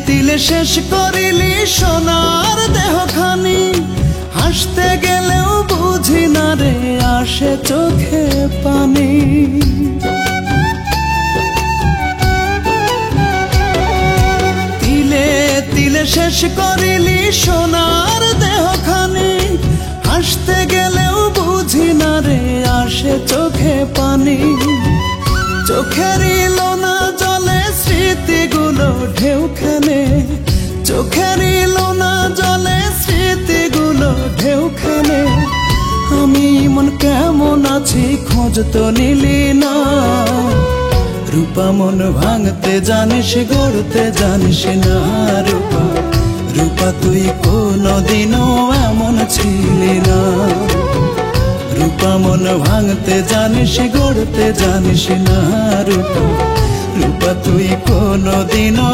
তিলে শেষ করিলি সোনার দেহখানি, হাসতে গেলেও বুঝি না রে আসে চোখে পানি। তিলে তিলে শেষ করিলি সোনার দেহখানি, হাসতে গেলেও বুঝি না রে আসে চোখে পানি। চোখের লোনা জলে স্মৃতিগুলো ঢেউ খেলে, চোখের লোনা জলে স্মৃতিগুলো ঢেউ খেলে। আমি মন কেমন আছি খোঁজ তো নিলি না, রূপা মন ভাঙতে জানিস গড়তে জানিস না। রূপা রূপা তুই কোনদিনও এমন ছিলি না, রূপা মন ভাঙতে জানিস গড়তে জানিস না। রূপা রূপা তুই কোনদিনও